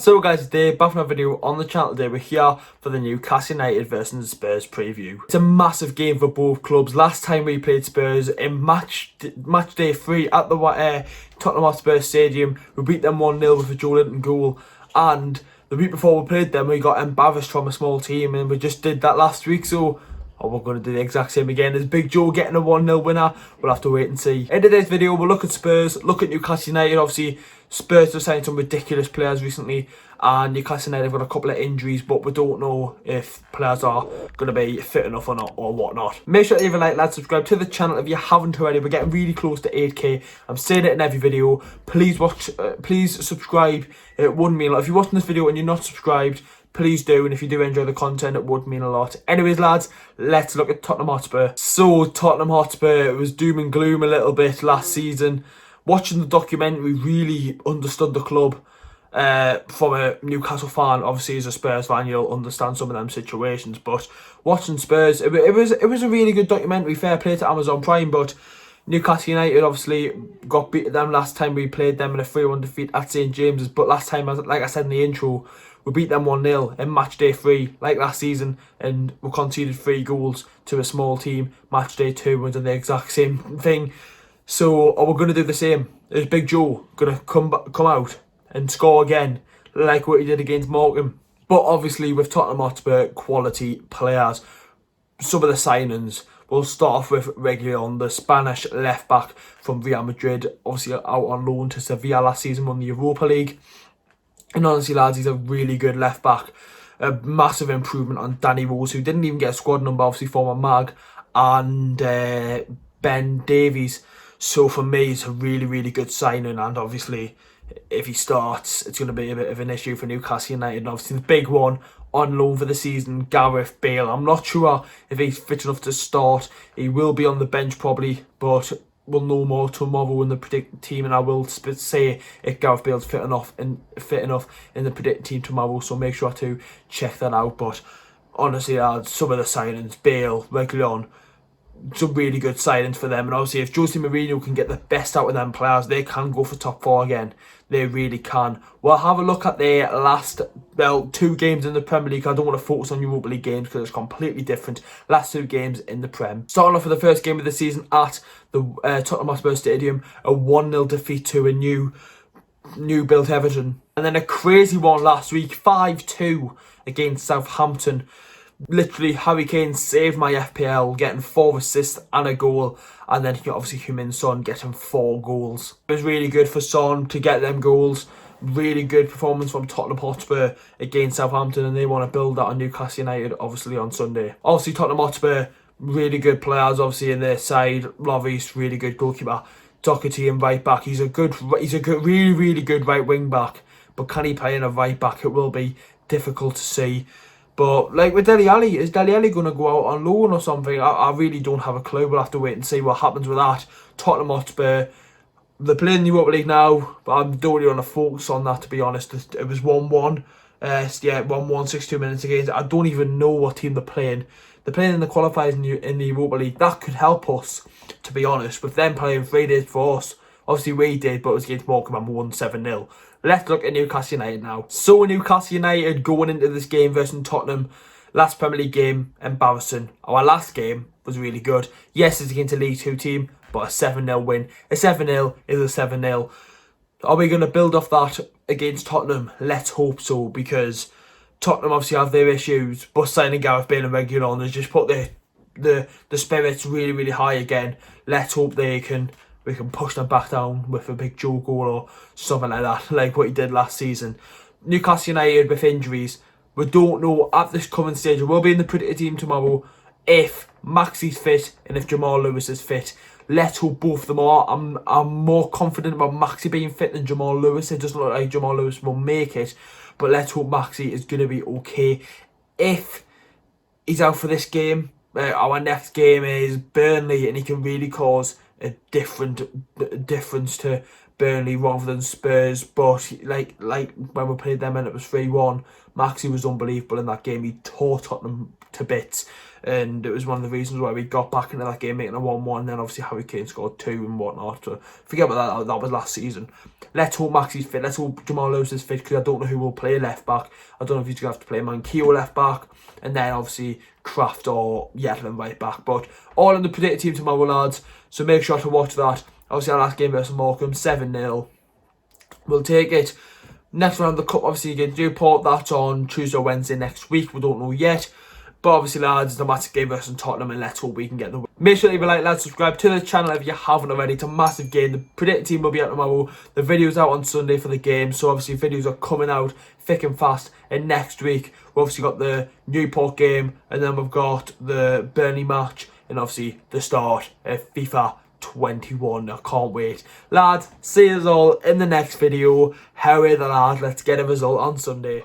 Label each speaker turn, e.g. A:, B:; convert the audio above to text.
A: So guys, today back from a video on the channel today. We're here for the Newcastle United versus Spurs preview. It's a massive game for both clubs. Last time we played Spurs in match day 3 at the Tottenham Hotspur Stadium, we beat them 1-0 with a Joe Linton goal, and the week before we played them we got embarrassed from a small team, and we just did that last week. So we're going to do the exact same again. Is Big Joe getting a 1-0 winner? We'll have to wait and see. In today's video, we'll look at Spurs, look at Newcastle United. Obviously, Spurs have signed some ridiculous players recently, and Newcastle United have got a couple of injuries, but we don't know if players are going to be fit enough or not, or whatnot. Make sure to leave a like, lads, subscribe to the channel if you haven't already. We're getting really close to 8k. I'm saying it in every video. Please please subscribe. It wouldn't mean a lot. If you're watching this video and you're not subscribed, please do, and if you do enjoy the content, it would mean a lot. Anyways, lads, let's look at Tottenham Hotspur. So, Tottenham Hotspur, it was doom and gloom a little bit last season. Watching the documentary, really understood the club from a Newcastle fan. Obviously, as a Spurs fan, you'll understand some of them situations. But watching Spurs, it was a really good documentary. Fair play to Amazon Prime, but Newcastle United obviously got beat them last time we played them in a 3-1 defeat at St James's. But last time, like I said in the intro, we beat them 1-0 in match day 3, like last season, and we conceded 3 goals to a small team. Match day 2, we did the exact same thing. So we're going to do the same. Is Big Joe going to come out and score again, like what he did against Morecambe? But obviously, with Tottenham Hotspur, quality players. Some of the signings, we'll start off with Reguilon, the Spanish left-back from Real Madrid, obviously out on loan to Sevilla last season, won the Europa League. And honestly, lads, he's a really good left-back. A massive improvement on Danny Rose, who didn't even get a squad number, obviously former Mag, and Ben Davies. So for me, it's a really, really good signing, and obviously, if he starts, it's going to be a bit of an issue for Newcastle United. And obviously, the big one on loan for the season, Gareth Bale. I'm not sure if he's fit enough to start. He will be on the bench probably, but we'll know more tomorrow in the predicted team, and I will say if Gareth Bale's fit enough in the predicted team tomorrow. So make sure to check that out. But honestly, some of the signings, Bale, Reguilon, some really good signings for them. And obviously, if Jose Mourinho can get the best out of them players, they can go for top 4 again. They really can. We'll have a look at their last 2 games in the Premier League. I don't want to focus on Europa League games because it's completely different. Last 2 games in the Prem. Starting off with the first game of the season at the Tottenham Hotspur Stadium, a 1-0 defeat to a new built Everton. And then a crazy one last week, 5-2 against Southampton. Literally, Harry Kane saved my FPL, getting 4 assists and a goal, and then obviously Heung-min Son getting 4 goals. It was really good for Son to get them goals. Really good performance from Tottenham Hotspur against Southampton, and they want to build that on Newcastle United, obviously, on Sunday. Obviously, Tottenham Hotspur, really good players, obviously, in their side. Lloris, really good goalkeeper. Doherty in right back. He's a really, really good right wing back, but can he play in a right back? It will be difficult to see. But like with Dele Alli, is Dele Alli going to go out on loan or something? I really don't have a clue. We'll have to wait and see what happens with that. Tottenham Hotspur, they're playing the Europa League now, but I don't really want to focus on that, to be honest. It was 1-1. 1-1, 62 minutes against. I don't even know what team they're playing. They're playing in the qualifiers in the Europa League. That could help us, to be honest, with them playing 3 days for us. Obviously, we did, but it was against Morecambe and we won 7-0. Let's look at Newcastle United now. So, Newcastle United going into this game versus Tottenham. Last Premier League game, embarrassing. Our last game was really good. Yes, it's against a League 2 team, but a 7-0 win. A 7-0 is a 7-0. Are we going to build off that against Tottenham? Let's hope so, because Tottenham obviously have their issues, but signing Gareth Bale and Reguilon has just put the spirits really, really high again. Let's hope we can push them back down with a Big Joe goal or something like that, like what he did last season. Newcastle United with injuries. We don't know at this current stage. We'll be in the predicted team tomorrow if Maxi's fit and if Jamal Lewis is fit. Let's hope both of them are. I'm more confident about Maxi being fit than Jamal Lewis. It doesn't look like Jamal Lewis will make it, but let's hope Maxi is going to be okay. If he's out for this game, our next game is Burnley, and he can really cause a difference to Burnley rather than Spurs, but like when we played them and it was 3-1, Maxi was unbelievable in that game. He tore Tottenham to bits, and it was one of the reasons why we got back into that game, making a 1-1. And then obviously Harry Kane scored 2 and whatnot. So forget about that. That was last season. Let's hope Maxi's fit. Let's hope Jamal Lewis is fit, because I don't know who will play left back. I don't know if he's gonna have to play Manquillo left back, and then obviously Kraft or Yedlin right back. But all in the predicted team tomorrow, lads. So make sure to watch that. Obviously, our last game versus Morecambe, 7-0. We'll take it. Next round of the cup, obviously, you get Newport. That's on Tuesday or Wednesday next week. We don't know yet. But obviously, lads, it's a massive game versus Tottenham, and let's hope we can get the win. Make sure to leave a like, lads. Subscribe to the channel if you haven't already. It's a massive game. The predicted team will be out tomorrow. The video's out on Sunday for the game. So obviously, videos are coming out thick and fast. And next week, we've obviously got the Newport game, and then we've got the Burnley match, and obviously the start of FIFA 21. I can't wait. Lads, see us all in the next video. How are the lads? Let's get a result on Sunday.